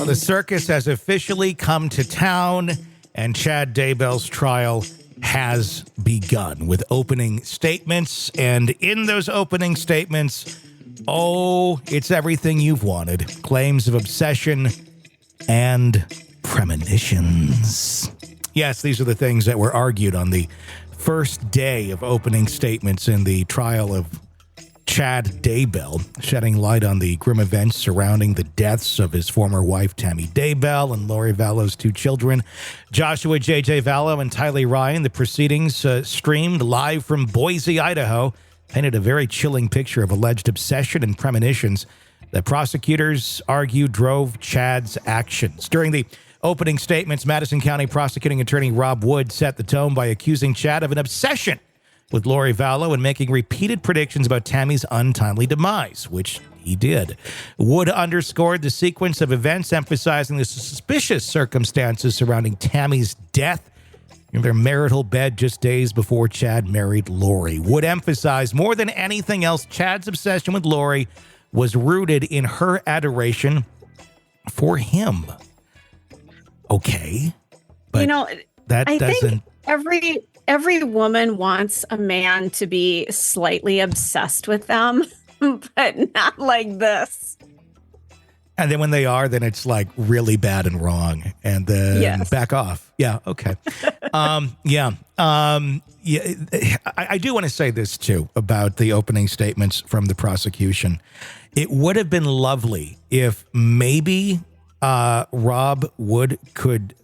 Well, the circus has officially come to town, and Chad Daybell's trial has begun with opening statements. And in those opening statements, it's everything you've wanted. Claims of obsession and premonitions. Yes, these are the things that were argued on the first day of opening statements in the trial of Chad Daybell, shedding light on the grim events surrounding the deaths of his former wife, Tammy Daybell, and Lori Vallow's two children, Joshua J.J. Vallow and Tylee Ryan. The proceedings streamed live from Boise, Idaho, painted a very chilling picture of alleged obsession and premonitions that prosecutors argue drove Chad's actions. During the opening statements, Madison County prosecuting attorney Rob Wood set the tone by accusing Chad of an obsession with Lori Vallow and making repeated predictions about Tammy's untimely demise, which he did. Wood underscored the sequence of events, emphasizing the suspicious circumstances surrounding Tammy's death in their marital bed just days before Chad married Lori. Wood emphasized more than anything else Chad's obsession with Lori was rooted in her adoration for him. Okay. But I think every woman wants a man to be slightly obsessed with them, but not like this. And then when they are, then it's like really bad and wrong, and then back off. Yeah. Okay. I do want to say this too about the opening statements from the prosecution. It would have been lovely if maybe Rob Wood could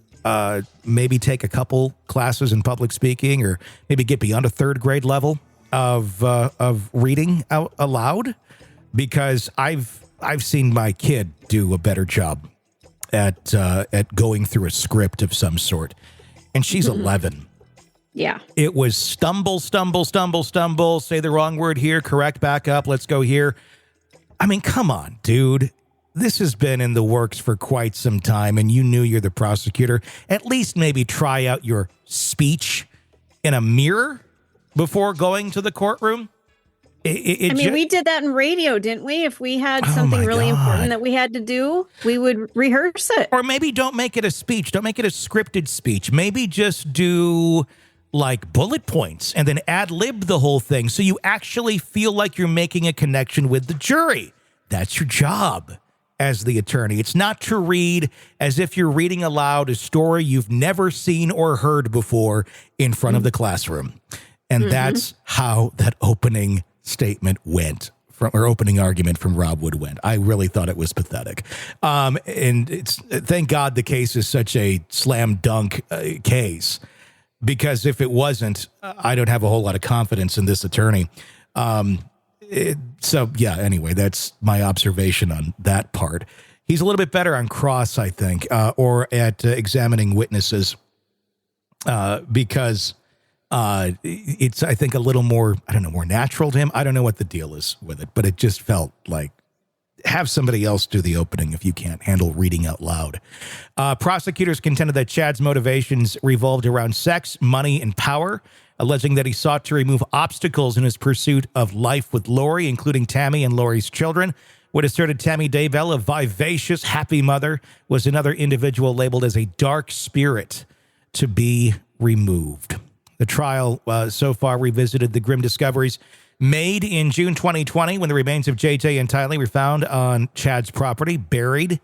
maybe take a couple classes in public speaking, or maybe get beyond a third grade level of reading out aloud, because I've seen my kid do a better job at going through a script of some sort, and she's 11. Yeah. It was stumble, say the wrong word here, correct, back up, let's go here. I mean, come on, dude. This has been in the works for quite some time, and you knew you're the prosecutor. At least maybe try out your speech in a mirror before going to the courtroom. We did that in radio, didn't we? If we had something really important that we had to do, we would rehearse it. Or maybe don't make it a speech. Don't make it a scripted speech. Maybe just do like bullet points and then ad-lib the whole thing so you actually feel like you're making a connection with the jury. That's your job as the attorney. It's not to read as if you're reading aloud a story you've never seen or heard before in front of the classroom. And that's how that opening statement went, or opening argument from Rob Wood went. I really thought it was pathetic. And it's thank God the case is such a slam dunk case, because if it wasn't, I don't have a whole lot of confidence in this attorney. Anyway, that's my observation on that part. He's a little bit better on cross, I think, or at examining witnesses, because it's, I think, a little more, more natural to him. I don't know what the deal is with it, but it just felt like, have somebody else do the opening if you can't handle reading out loud. Prosecutors contended that Chad's motivations revolved around sex, money, and power, alleging that he sought to remove obstacles in his pursuit of life with Lori, including Tammy and Lori's children. Wood asserted Tammy Daybell, a vivacious, happy mother, was another individual labeled as a dark spirit to be removed. The trial so far revisited the grim discoveries made in June 2020 when the remains of JJ and Tylee were found on Chad's property, buried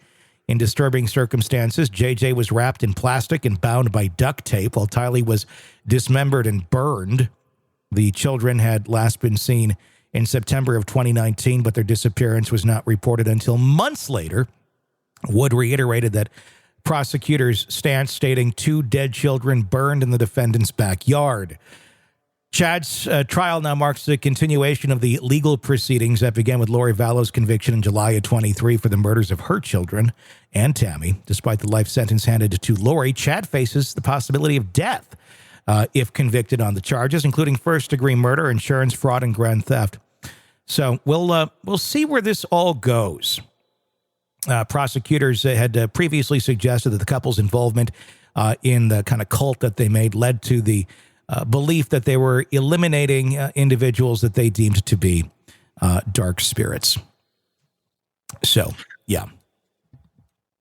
in disturbing circumstances. JJ was wrapped in plastic and bound by duct tape, while Tylee was dismembered and burned. The children had last been seen in September of 2019, but their disappearance was not reported until months later. Wood reiterated that prosecutors' stance, stating 2 dead children burned in the defendant's backyard. Chad's trial now marks the continuation of the legal proceedings that began with Lori Vallow's conviction in July of 23 for the murders of her children and Tammy. Despite the life sentence handed to Lori, Chad faces the possibility of death if convicted on the charges, including first-degree murder, insurance fraud, and grand theft. So we'll see where this all goes. Prosecutors had previously suggested that the couple's involvement in the kind of cult that they made led to the belief that they were eliminating individuals that they deemed to be dark spirits. So, yeah.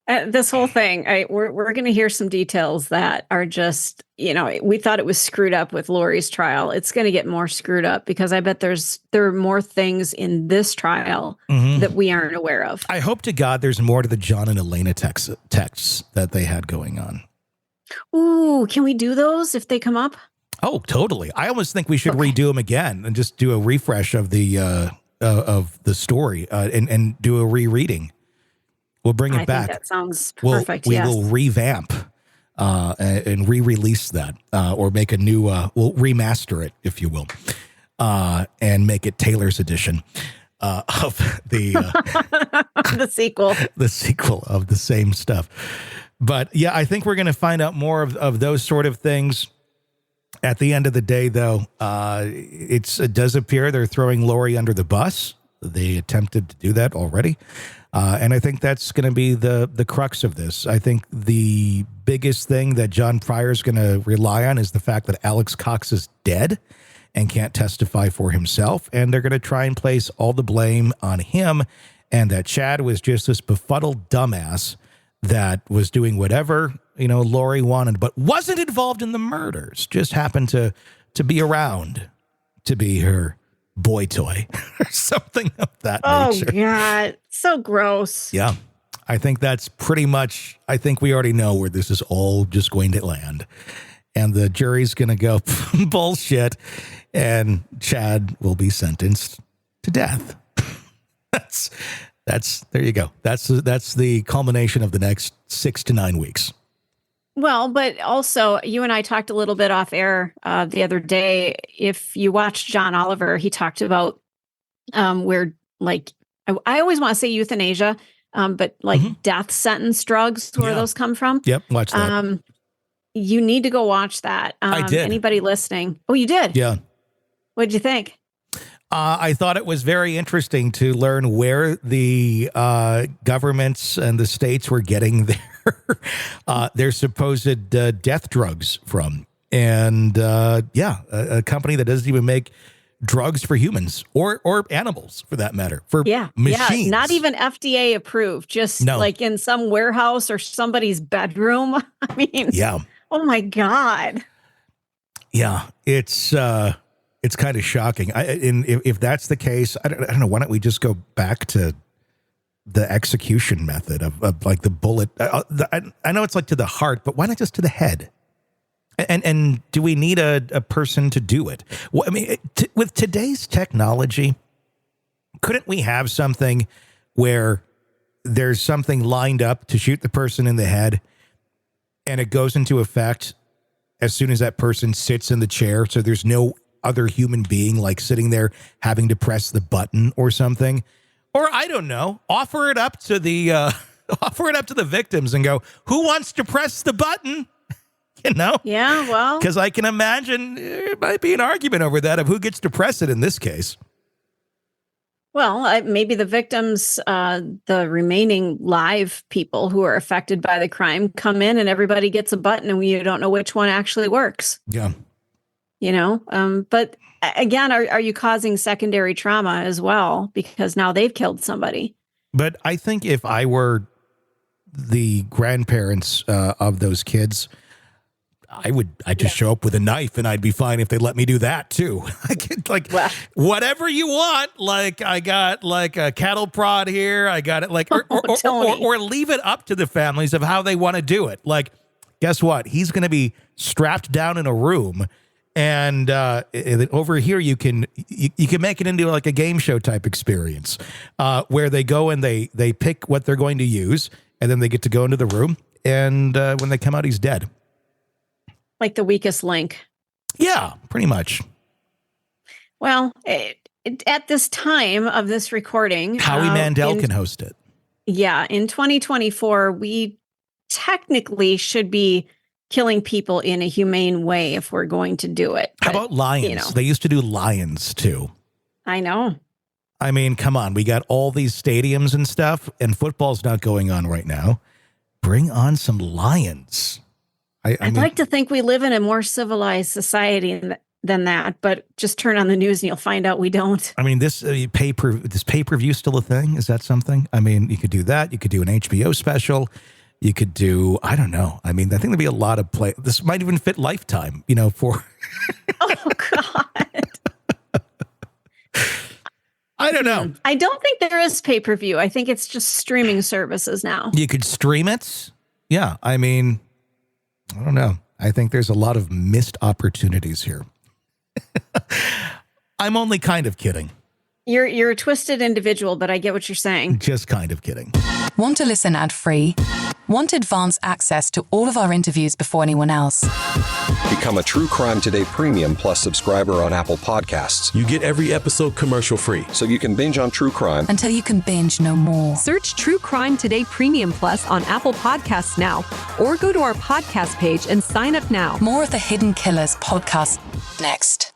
This whole thing, we're going to hear some details that are just, we thought it was screwed up with Lori's trial. It's going to get more screwed up because I bet there are more things in this trial that we aren't aware of. I hope to God there's more to the John and Elena texts that they had going on. Ooh, can we do those if they come up? Oh, totally. I almost think we should redo them again and just do a refresh of the story and do a rereading. We'll bring it back. That sounds perfect. We will revamp and re-release that or make a new, we'll remaster it, if you will, and make it Taylor's edition of the the sequel. The sequel of the same stuff. But yeah, I think we're going to find out more of those sort of things. At the end of the day, though, it does appear they're throwing Lori under the bus. They attempted to do that already. And I think that's going to be the crux of this. I think the biggest thing that John Pryor is going to rely on is the fact that Alex Cox is dead and can't testify for himself. And they're going to try and place all the blame on him and that Chad was just this befuddled dumbass that was doing whatever, Lori wanted, but wasn't involved in the murders, just happened to be around to be her boy toy or something of that nature. Oh, God. So gross. Yeah. I think that's pretty much, I think we already know where this is all just going to land. And the jury's going to go, bullshit, and Chad will be sentenced to death. That's there you go. That's the culmination of the next 6 to 9 weeks. Well, but also you and I talked a little bit off air the other day. If you watch John Oliver, he talked about where, like, I always want to say euthanasia, but like death sentence drugs, where those come from. Yep, watch that. You need to go watch that. I did. Anybody listening? Oh, you did? Yeah. What'd you think? I thought it was very interesting to learn where the governments and the states were getting their supposed death drugs from. And a company that doesn't even make drugs for humans or animals, for that matter, for machines. Yeah, not even FDA approved, just like in some warehouse or somebody's bedroom. I mean, oh my God. Yeah, it's kind of shocking. If that's the case, I don't know. Why don't we just go back to the execution method of like the bullet? I know it's like to the heart, but why not just to the head? And do we need a person to do it? Well, I mean, with today's technology, couldn't we have something where there's something lined up to shoot the person in the head, and it goes into effect as soon as that person sits in the chair, so there's no other human being like sitting there having to press the button or something? Or I don't know, offer it up to the victims and go, who wants to press the button? Yeah, well, because I can imagine there might be an argument over that of who gets to press it in this case. Well, maybe the victims, the remaining live people who are affected by the crime, come in and everybody gets a button and you don't know which one actually works. Yeah. But again, are you causing secondary trauma as well? Because now they've killed somebody. But I think if I were the grandparents of those kids, I'd just show up with a knife and I'd be fine if they let me do that too. I could whatever you want. Like I got like a cattle prod here. I got it like, or leave it up to the families of how they want to do it. Like, guess what? He's going to be strapped down in a room. And over here, you can make it into like a game show type experience where they go and they pick what they're going to use, and then they get to go into the room. And when they come out, he's dead. Like the weakest link. Yeah, pretty much. Well, at this time of this recording, Howie Mandel can host it. Yeah, in 2024, we technically should be killing people in a humane way if we're going to do it. How about lions? They used to do lions too. I know. I mean, come on. We got all these stadiums and stuff, and football's not going on right now. Bring on some lions. I'd like to think we live in a more civilized society than that, but just turn on the news and you'll find out we don't. I mean, this pay-per-view still a thing? Is that something? I mean, you could do that. You could do an HBO special. You could do, I don't know. I mean, I think there'd be a lot of play. This might even fit Lifetime, for. Oh, God. I don't know. I don't think there is pay-per-view. I think it's just streaming services now. You could stream it. Yeah. I mean, I don't know. I think there's a lot of missed opportunities here. I'm only kind of kidding. You're a twisted individual, but I get what you're saying. Just kind of kidding. Want to listen ad-free? Want advanced access to all of our interviews before anyone else? Become a True Crime Today Premium Plus subscriber on Apple Podcasts. You get every episode commercial-free. So you can binge on true crime until you can binge no more. Search True Crime Today Premium Plus on Apple Podcasts now, or go to our podcast page and sign up now. More of the Hidden Killers podcast next.